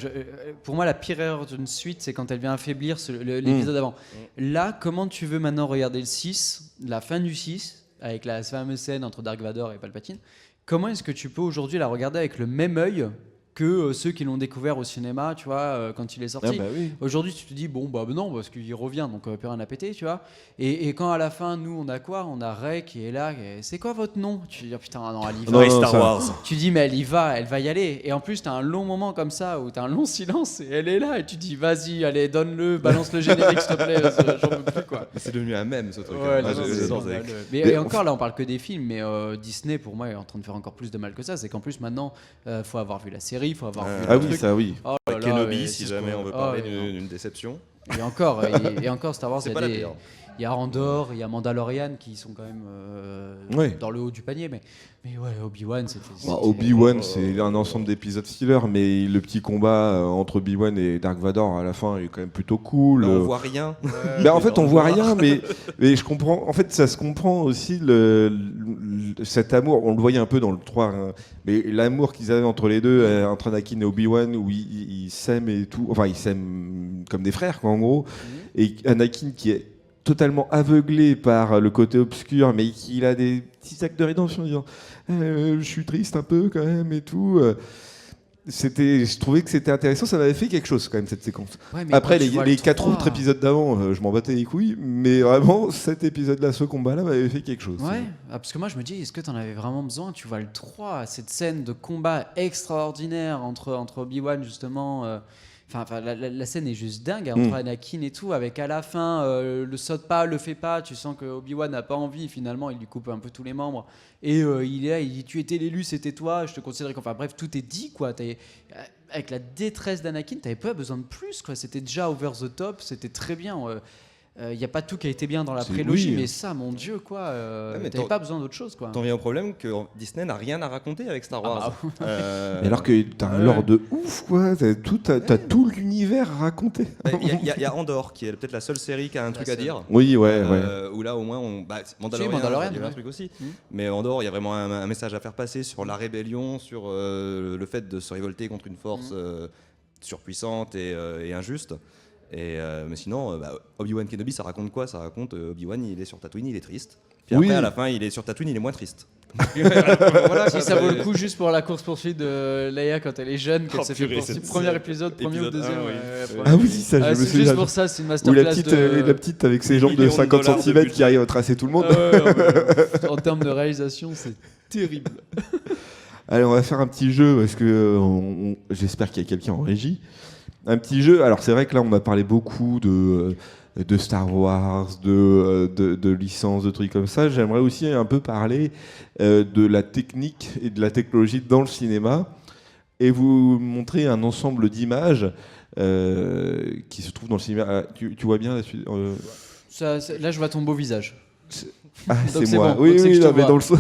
pour moi la pire erreur d'une suite c'est quand elle vient affaiblir l'épisode avant. Là, comment tu veux maintenant regarder le 6, la fin du 6, avec la fameuse scène entre Dark Vador et Palpatine, comment est-ce que tu peux aujourd'hui la regarder avec le même œil que ceux qui l'ont découvert au cinéma, tu vois, quand il est sorti. Ah bah oui. Aujourd'hui, tu te dis, bon, bah non, parce qu'il revient, donc plus rien à péter, tu vois. Et quand à la fin, nous, on a quoi? On a Rey qui est là, c'est quoi votre nom? Tu te dis, oh, putain, non, elle y va. Non, Star ça- Wars. Tu dis, mais elle va y aller. Et en plus, t'as un long moment comme ça, où t'as un long silence, et elle est là, et tu dis, vas-y, allez, donne-le, balance le générique, s'il te plaît, j'en peux plus, quoi. C'est devenu un mème, ce truc. Ouais, hein. non, Ah, non, je- c'est j'adore, scandaleux. c'est- Mais Mais et on- encore là, on parle que des films, mais Disney, pour moi, est en train de faire encore plus de mal que ça. C'est qu'en plus, maintenant, faut avoir vu la série, faut avoir vu Ah le oui, truc. ça oui. Oh là là, Kenobi, ouais, si c'est jamais ce on veut qu'on- parler Ah, ouais, non. d'une déception. Et encore, Star Wars, C'est il y pas a la des. pire. Il y a Andor, il y a Mandalorian qui sont quand même Ouais. dans le haut du panier, mais ouais, Obi-Wan, c'était. Bah, Obi-Wan, c'est un ensemble d'épisodes filler, mais le petit combat entre Obi-Wan et Dark Vador à la fin il est quand même plutôt cool. On voit rien. Mais en fait, on voit rien, mais je comprends. En fait, ça se comprend aussi cet amour. On le voyait un peu dans le 3, hein, mais l'amour qu'ils avaient entre les deux, entre Anakin et Obi-Wan, où ils s'aiment et tout. Enfin, ils s'aiment comme des frères, quoi, en gros. Et Anakin qui est totalement aveuglé par le côté obscur, mais qu'il a des petits actes de rédemption, en disant je suis triste un peu quand même et tout. Je trouvais que c'était intéressant, ça m'avait fait quelque chose quand même cette séquence. Ouais, mais Après quand tu vois les le 4 3, autres épisodes d'avant, je m'en battais les couilles, mais vraiment cet épisode-là, ce combat-là m'avait fait quelque chose. Ouais, parce que moi je me dis, est-ce que t'en avais vraiment besoin? Tu vois le 3, cette scène de combat extraordinaire entre Obi-Wan justement. Enfin, la scène est juste dingue entre Anakin et tout, avec à la fin le saute pas, le fait pas. Tu sens que Obi-Wan n'a pas envie. Finalement, il lui coupe un peu tous les membres. Et il est là, il dit tu étais l'élu, c'était toi. Je te considérais. Enfin bref, tout est dit quoi. Avec la détresse d'Anakin, t'avais pas besoin de plus quoi. C'était déjà over the top, c'était très bien. Il n'y a pas tout qui a été bien dans la C'est- prélogie, oui. mais ça, mon Dieu, quoi. mais T'avais t'en- pas besoin d'autre chose, quoi. T'en viens au problème que Disney n'a rien à raconter avec Star Wars. Mais alors que t'as un lore de ouf, quoi. T'as tout l'univers raconté. Il y a Andor qui est peut-être la seule série qui a un truc à seule. dire. Oui, ouais. Où là au moins Mandalorian, Mandalorian, il y avait un ouais. truc aussi. Mhm. Mais Andor, il y a vraiment un message à faire passer sur la rébellion, sur le fait de se révolter contre une force surpuissante et injuste. Mais sinon, Obi-Wan Kenobi, ça raconte quoi? Ça raconte Obi-Wan, il est sur Tatooine, il est triste. Puis Oui. après, à la fin, il est sur Tatooine, il est moins triste. Voilà, si ça vaut le coup juste pour la course-poursuite de Leia quand elle est jeune, qu'elle Oh, s'est fait purée, poursuivre. cette Premier scène. épisode, premier ou Épisode deuxième. 1, oui. Ah oui, ça, je me c'est souviens. juste pour ça, c'est une Ou masterclass. la petite avec ses jambes de millions de 50 dollars de cm budget. qui arrive à tracer tout le monde. En termes de réalisation, c'est terrible. Allez, on va faire un petit jeu parce que j'espère qu'il y a quelqu'un en régie. Un petit jeu. Alors c'est vrai que là on a parlé beaucoup de Star Wars, de licences, de trucs comme ça. J'aimerais aussi un peu parler de la technique et de la technologie dans le cinéma et vous montrer un ensemble d'images qui se trouvent dans le cinéma. Ah, tu vois bien là-dessus Là, je vois ton beau visage. Ah, Donc c'est c'est moi. bon, Oui, donc c'est que oui, je te non, mais vois. dans le sens.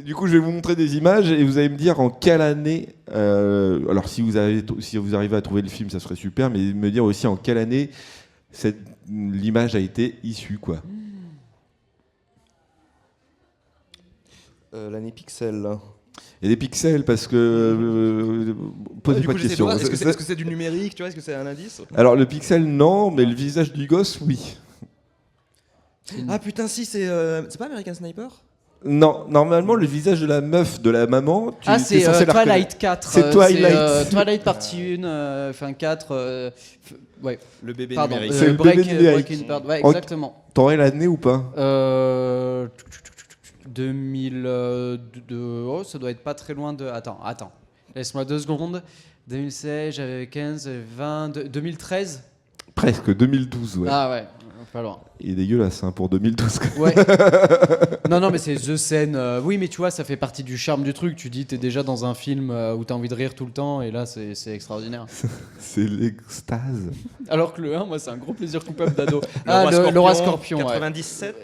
Du coup, je vais vous montrer des images et vous allez me dire en quelle année. Alors, si vous arrivez à trouver le film, ça serait super, mais me dire aussi en quelle année l'image a été issue, quoi. L'année Pixel. Il y a des pixels parce que. Posez pas de questions. Est-ce que c'est du numérique, tu vois? Est-ce que c'est un indice? Alors, le pixel, non, mais le visage du gosse, oui. Ah putain, si, c'est pas American Sniper? Non, normalement, le visage de la meuf, de la maman, C'est t'es censé la reconnaître. Twilight 4. C'est Twilight. Twilight partie 1, fin 4. Ouais, Le bébé pardon. numérique. C'est le bébé numérique. Breaking Bad, ouais, En- exactement. T'aurais l'année ou pas 2002. Oh, ça doit être pas très loin de. Attends. Laisse-moi 2 secondes. 2016, j'avais 15, 20, 2013. Presque, 2012, ouais. Ah ouais. Pas loin. Il est dégueulasse hein, pour 2012. quoi. Ouais. Non, mais c'est The Scène. Oui, mais tu vois, ça fait partie du charme du truc. Tu dis, t'es déjà dans un film où t'as envie de rire tout le temps, et là, c'est extraordinaire. C'est l'extase. Alors que le 1, moi, c'est un gros plaisir coupable d'ado. Le Roi Scorpion. 97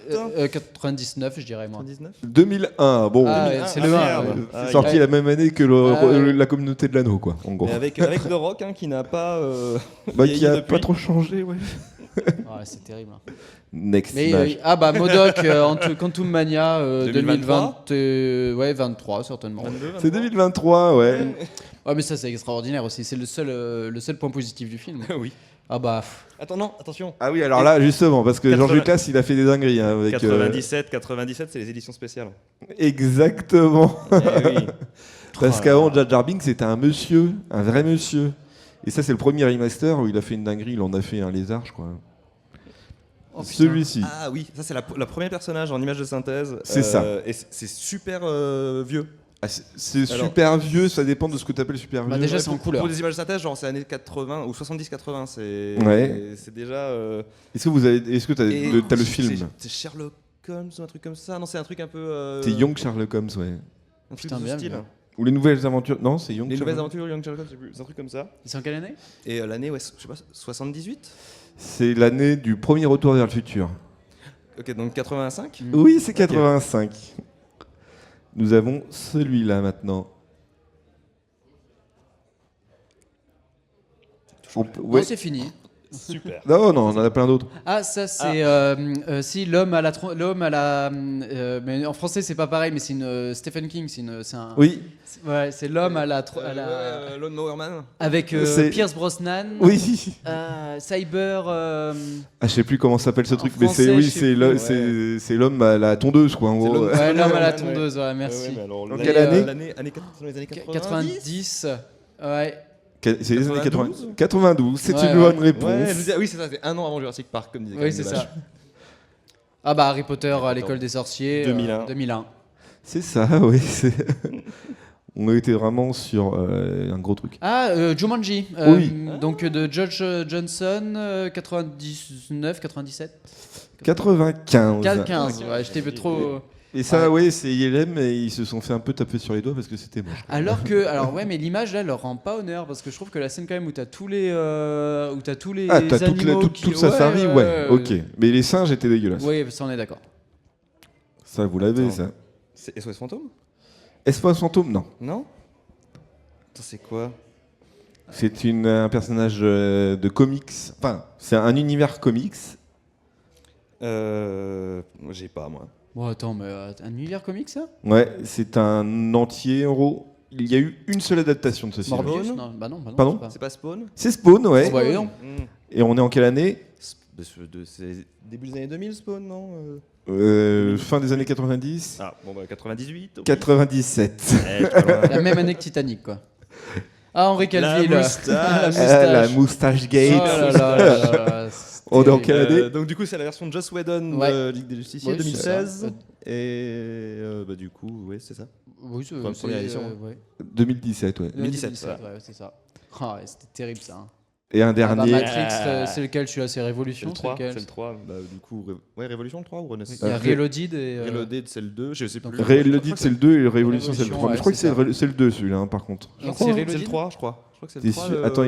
99, je dirais, moi. 99 2001, bon. Ah, ouais, c'est le 1. merde. ouais. C'est sorti ouais. la même année que la communauté de l'anneau, quoi, en gros. Et avec The Rock hein, qui n'a pas. Qui vieilli a depuis. pas trop changé, ouais. Ah, ouais, c'est terrible. Next Mais image. Modoc, Quantum Mania 2023. 2020, ouais, 23 certainement. 22, C'est 23. 2023, ouais. Ouais, mais ça c'est extraordinaire aussi. C'est le seul point positif du film. Oui. Ah bah. pff. Attends, non, attention. Ah oui, alors là, justement, parce que 80. Georges Lucas, il a fait des dingueries hein, avec. 97, c'est les éditions spéciales. Exactement. Eh oui. Parce Oh qu'avant, là Jar Jar Binks, c'était un monsieur, un vrai monsieur. Et ça, c'est le premier remaster où il a fait une dinguerie. Il en a fait un lézard, je crois. Oh, putain. Celui-ci. Ah oui, ça c'est la première personnage en image de synthèse. C'est ça. Et c'est super vieux. Ah, c'est Alors- super vieux, ça dépend de ce que tu appelles super Bah, vieux. déjà, c'est en couleur. Pour des images de synthèse, genre c'est années 80 ou 70-80, Ouais. c'est déjà. Est-ce que t'as et t'as le c'est- film C'est Sherlock Holmes ou un truc comme ça. Non, c'est un truc un peu. C'est Young Sherlock Holmes, ouais. Un truc Putain, de ce bien, style. bien. Ou les nouvelles aventures. Non, c'est Young Les nouvelles Sherlock. aventures Young Sherlock Holmes, je sais plus, c'est un truc comme ça. C'est en quelle année? Et l'année, ouais, je sais pas, 78. C'est l'année du premier retour vers le futur. Ok, donc 85. Oui, c'est 85. Nous avons celui-là maintenant. Ouais. Non, c'est fini. Super. Non, on en a plein d'autres. Ah, ça c'est si l'homme à la mais en français c'est pas pareil, mais c'est une Stephen King, c'est un Oui, ouais, c'est l'homme à la Lone Mower Man. avec c'est- Pierce Brosnan. oui. Cyber. Ah, je sais plus comment s'appelle ce En truc, mais français, c'est oui, je sais c'est plus, le- ouais. c'est l'homme à la tondeuse, quoi, en C'est gros. l'homme- Ouais, l'homme à la Ouais. tondeuse, ouais, merci. Ouais, mais alors, Dans l'année- quelle année dans les années 90. 90. Ouais. C'est les années 92. 92, c'est Ouais, une ouais. bonne réponse. Ouais, je vous dis- oui, c'est ça, c'est un an avant Jurassic Park, comme disait Oui, c'est Karim ça. Ah bah Harry Potter à Potter. l'école des sorciers 2001. 2001. C'est ça, oui. On a été vraiment sur un gros truc. Ah, Jumanji. Oui. Donc de George Johnson 99 97 95. 15. Ouais, j'étais trop. Et ça, Ouais. oui, c'est ILM et ils se sont fait un peu taper sur les doigts parce que c'était moche. Alors ouais, mais l'image là leur rend pas honneur parce que je trouve que la scène quand même où t'as tous les Ah, t'as toute, animaux toute sa famille, ouais, ok. Mais les singes étaient dégueulasses. Oui, ça on est d'accord. Ça, vous l'avez, Attends. ça. C'est SOS Fantôme. Espace fantôme, non. Non. Attends, c'est quoi? C'est un personnage de comics. Enfin, c'est un univers comics. J'ai pas, moi. Bon attends, mais un univers comique ça? Ouais, c'est un entier, en gros. Il y a eu une seule adaptation de ce film. Morbius? Spawn Non, bah non. Pardon c'est pas. C'est pas Spawn? C'est Spawn, ouais. Oh, bah, non. Et on est en quelle année C'est début des années 2000, Spawn, non Fin des années 90. Ah, bon, bah 98. ok. 97. Eh, pas loin. La même année que Titanic quoi. Ah Henri Cavill. La moustache. La moustache Gate. Oh là là là là, On est en c'était- quelle année Donc du coup c'est la version de Joss Whedon Ouais. de Ligue des Justiciers Ouais, 2016 c'est ça. et bah du coup ouais c'est ça. Oui, c'est Enfin, première édition. ouais. 2017, ouais. 2017, ouais, c'est ça. Ah, ouais, c'était terrible ça. hein. Et un Ah, bah, dernier. Matrix, c'est lequel celui-là? C'est C'est Révolution? le 3, lequel c'est le 3. Bah, du coup ouais Révolution le 3 ou Renaissance. Il y a Reloaded et. Reloaded c'est le 2, je sais plus. donc, Reloaded, c'est le 2 et Révolution, c'est le Révolution, 3. Mais ouais, je crois que c'est ça. c'est le 2, celui-là, hein, par contre. Donc, C'est c'est le Reloaded 3 je crois. Je crois que c'est T'es le 3. sûr Attends,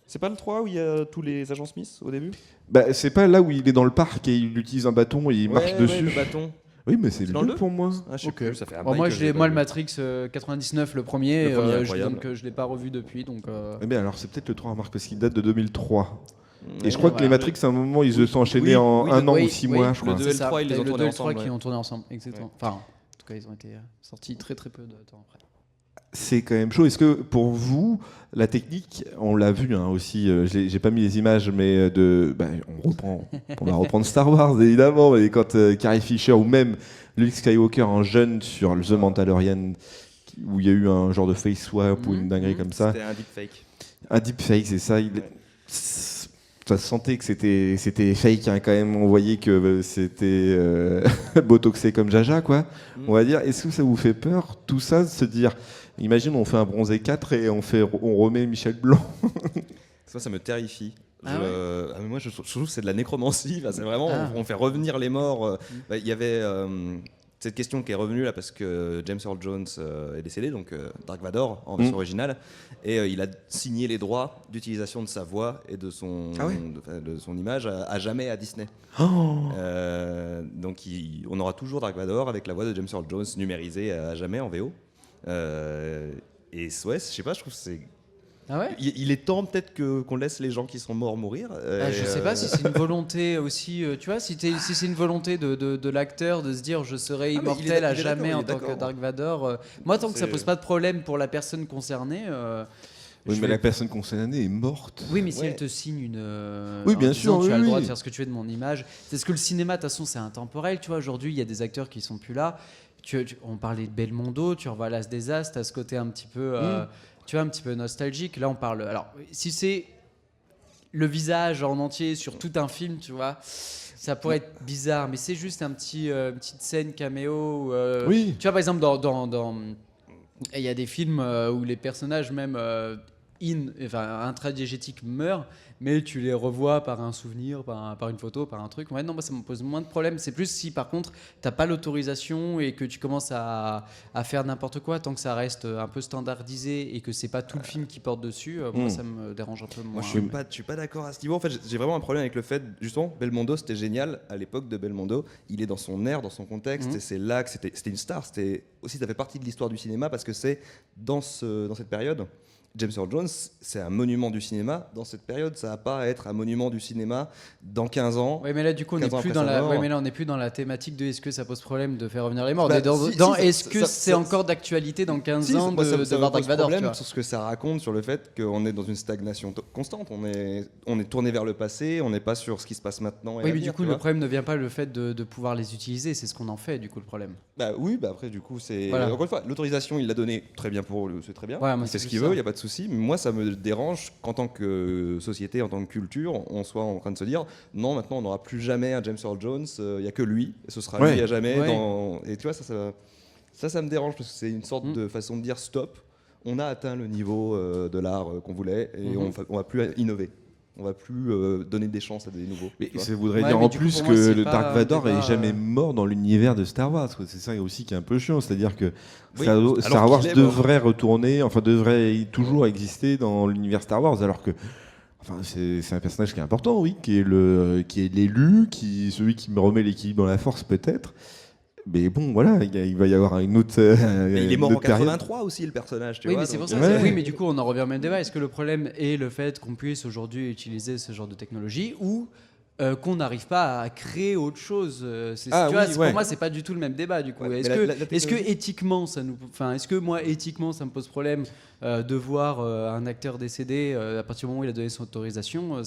C'est pas le 3 où il y a tous les agents Smith au début? Bah, c'est pas là où il est dans le parc et il utilise un bâton et il marche Ouais, dessus. le bâton. Oui, mais c'est C'est dans le le 2 pour moi. Ah, je sais Ok. plus, ça fait un Bon, bail moi, que j'ai pas le vu. Matrix 99, le premier, Le premier, incroyable. donc je l'ai pas revu depuis. Donc, Eh bien, alors c'est peut-être le 3, remarque, parce qu'il date de 2003. Ouais, Et je crois que les voilà. Matrix, à un moment, ils se sont enchaînés Oui, en oui, un an oui, ou 6 oui, mois, je le crois. 2 et le c'est ça. 3, ils les T'as ont le tournés 2 et le 3 ensemble, qui ouais. ont tourné ensemble, exactement. Enfin, en tout cas, ils ont été sortis très très peu de temps après. C'est quand même chaud. Est-ce que pour vous, la technique, on l'a vu hein, aussi, j'ai pas mis les images, mais on va reprendre Star Wars évidemment, mais quand Carrie Fisher ou même Luke Skywalker en jeune sur The Mandalorian, où il y a eu un genre de face swap ou une dinguerie comme ça, C'était un deepfake. un deepfake, c'est ça. Ouais. Ça se sentait que c'était fake hein, quand même. On voyait que c'était botoxé comme Jaja, quoi. On va dire. Est-ce que ça vous fait peur tout ça de se dire, imagine on fait un bronzé 4 et on remet Michel Blanc. Ça me terrifie. Mais moi, je trouve que c'est de la nécromancie. Enfin, c'est vraiment, on fait revenir les morts. Il y avait cette question qui est revenue là parce que James Earl Jones est décédé, donc Dark Vador en version originale, et il a signé les droits d'utilisation de sa voix et de son, de son image à jamais à Disney. Donc on aura toujours Dark Vador avec la voix de James Earl Jones numérisée à jamais en VO. Et ouais, je sais pas, je trouve que c'est... Ah ouais. Il est temps peut-être qu'on laisse les gens qui sont morts mourir. Je sais pas si c'est une volonté aussi, tu vois, si c'est une volonté de l'acteur de se dire je serai immortel à jamais en tant que Dark Vador. Moi, tant que ça pose pas de problème pour la personne concernée. Oui, mais la personne concernée est morte. Oui, mais si elle te signe une. Oui, bien sûr. Tu as le droit de faire ce que tu veux de mon image. C'est ce que le cinéma, de toute façon, c'est intemporel. Tu vois, aujourd'hui, il y a des acteurs qui sont plus là. On parlait de Belmondo, tu revois L'As des As, t'as ce côté un petit peu. Tu vois, un petit peu nostalgique. Là, on parle. Alors, si c'est le visage en entier sur tout un film, tu vois, ça pourrait être bizarre, mais c'est juste une petite scène caméo. Oui. Tu vois, par exemple, il y a des films où les personnages, même intradiégétiques, meurent, mais tu les revois par un souvenir, par une photo, par un truc. Ouais, non, moi, ça me pose moins de problèmes. C'est plus si, par contre, t'as pas l'autorisation et que tu commences à faire n'importe quoi, tant que ça reste un peu standardisé et que c'est pas tout le film qui porte dessus, moi, ça me dérange un peu moins. Moi, je suis pas d'accord à ce niveau. En fait, j'ai vraiment un problème avec le fait, justement, Belmondo, c'était génial. À l'époque de Belmondo, il est dans son air, dans son contexte, et c'est là que c'était une star. C'était aussi, ça fait partie de l'histoire du cinéma parce que c'est dans cette période. James Earl Jones, c'est un monument du cinéma dans cette période. Ça va pas être un monument du cinéma dans 15 ans. Oui, mais là, du coup, on n'est plus dans la thématique de est-ce que ça pose problème de faire revenir les morts. Est-ce que c'est encore d'actualité dans 15 ans de voir Dark Vador, problème sur ce que ça raconte, sur le fait qu'on est dans une stagnation constante. On est tourné vers le passé, on n'est pas sur ce qui se passe maintenant. Oui, mais du coup, le problème ne vient pas le fait de pouvoir les utiliser, c'est ce qu'on en fait, du coup, le problème. Oui, après, du coup, c'est... Voilà. Encore une fois, l'autorisation, il l'a donnée très bien pour eux, c'est très bien. Ouais, il fait ce qu'il veut, il n'y a pas de souci. Mais moi, ça me dérange qu'en tant que société, en tant que culture, on soit en train de se dire non, maintenant, on n'aura plus jamais un James Earl Jones, il n'y a que lui, et ce sera lui à jamais. Et tu vois, ça me dérange parce que c'est une sorte de façon de dire stop, on a atteint le niveau de l'art qu'on voulait et on ne va plus innover. On va plus donner des chances à des nouveaux. Mais ça voudrait dire en plus que le Dark Vador est jamais mort dans l'univers de Star Wars. C'est ça aussi qui est un peu chiant. C'est-à-dire que Star Wars devrait retourner, devrait toujours exister dans l'univers Star Wars, alors que c'est un personnage qui est important, oui, qui est l'élu, celui qui me remet l'équilibre dans la Force peut-être. Mais bon, voilà, il va y avoir une autre. Il est mort en 83 aussi, le personnage. Tu vois, mais c'est pour ça. Oui, mais du coup, on en revient au même débat. Est-ce que le problème est le fait qu'on puisse aujourd'hui utiliser ce genre de technologie ou qu'on n'arrive pas à créer autre chose? Pour moi, c'est pas du tout le même débat. Du coup, est-ce que éthiquement, est-ce que moi, éthiquement, ça me pose problème de voir un acteur décédé à partir du moment où il a donné son autorisation?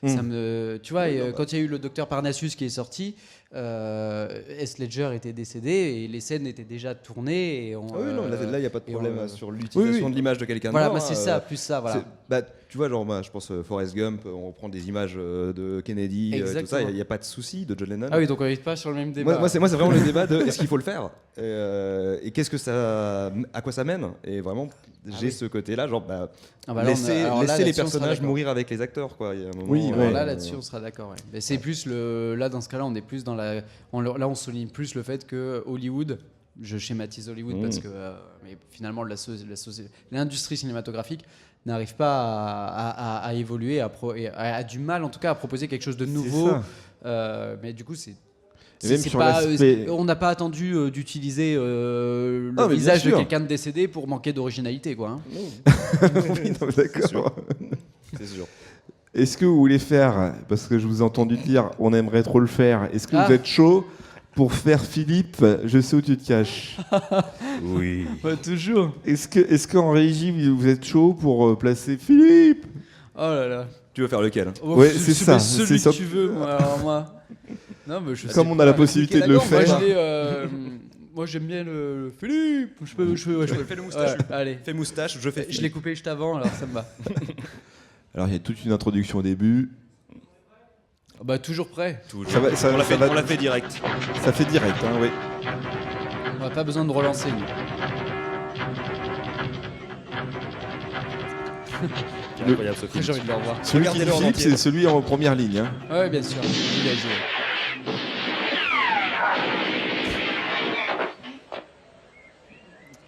Tu vois, quand il y a eu le docteur Parnassus qui est sorti. S. Ledger était décédé et les scènes étaient déjà tournées. Là, il n'y a pas de problème sur l'utilisation de l'image de quelqu'un d'autre. Voilà, c'est ça, plus ça. Voilà. Tu vois, je pense Forrest Gump, on reprend des images de Kennedy, tout ça, il n'y a pas de souci, de John Lennon. Ah oui, donc on n'est pas sur le même débat. Moi, c'est vraiment le débat de est-ce qu'il faut le faire et qu'est-ce que à quoi ça mène. Et vraiment, j'ai ce côté-là, laisser les personnages mourir avec les acteurs, quoi. Il y a un moment, là-dessus, on sera d'accord. Ouais. Mais c'est plus là, dans ce cas-là, on est plus dans on souligne plus le fait que Hollywood. Je schématise Hollywood parce que mais finalement l'industrie cinématographique n'arrive pas à évoluer, a du mal en tout cas à proposer quelque chose de nouveau. Mais du coup on n'a pas attendu d'utiliser le visage de quelqu'un de décédé pour manquer d'originalité, quoi. Oui, d'accord. C'est sûr. Est-ce que vous voulez faire, parce que je vous ai entendu dire on aimerait trop le faire, est-ce que vous êtes chaud pour faire Philippe, je sais où tu te caches? Oui. Toujours. Est-ce qu'en régie, vous êtes chaud pour placer Philippe? Oh là là. Tu veux faire lequel? Ouais, c'est ça. Celui que tu veux, moi. Non, mais comme on a la possibilité de le faire. Moi, j'aime bien le Philippe. Je fais le moustache. Allez. Fais moustache, je fais Philippe. Je l'ai coupé juste avant, alors ça me va. Alors, il y a toute une introduction au début. Toujours prêt. On l'a fait direct. Ça fait direct, oui. On n'a pas besoin de relancer, nous. C'est incroyable ce film. J'ai envie de le revoir. Celui qui Regardez-le en Philippe, entier. c'est celui en première ligne. Hein. Ouais, bien sûr. J'y vais.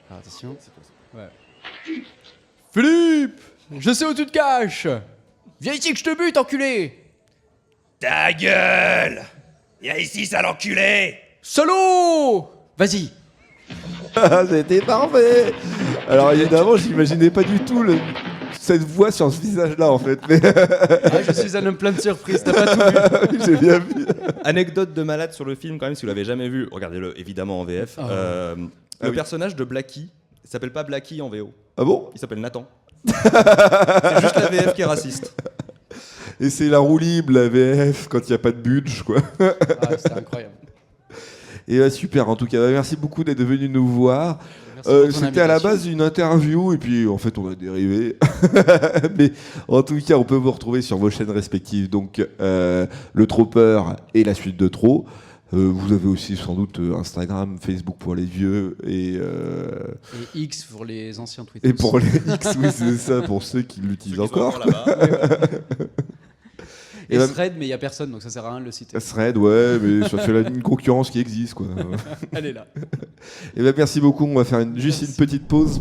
Alors, attention. Ouais. Philippe, je sais où tu te caches. Viens ici que je te bute, enculé. Ta gueule! Viens ici, sale enculé! Solo. Vas-y. Ah, c'était parfait. Alors évidemment, j'imaginais pas du tout cette voix sur ce visage-là en fait. Mais Ah, je suis un homme plein de surprises. T'as pas tout vu. j'ai bien vu. Anecdote de malade sur le film, quand même, si vous l'avez jamais vu, regardez-le évidemment en VF. Le oui. personnage de Blackie, il s'appelle pas Blackie en VO, Ah bon? il s'appelle Nathan. C'est juste la VF qui est raciste. Et c'est la roue libre, la VF, quand il n'y a pas de budge, quoi. Ah, c'était incroyable. Et super, en tout cas, merci beaucoup d'être venu nous voir. Merci pour ton C'était à la invitation. base une interview, et puis en fait, on a dérivé. Mais en tout cas, on peut vous retrouver sur vos chaînes respectives, donc le Tropper et la suite de Trop. Vous avez aussi sans doute Instagram, Facebook pour les vieux, et X pour les anciens Twitter. pour les X, oui, c'est ça, pour ceux qui l'utilisent encore. Et Et Thread, mais il n'y a personne, donc ça sert à rien de le citer. Thread, ouais, mais ça fait une concurrence qui existe, quoi. Elle est là. Et ben merci beaucoup, on va faire juste une petite pause.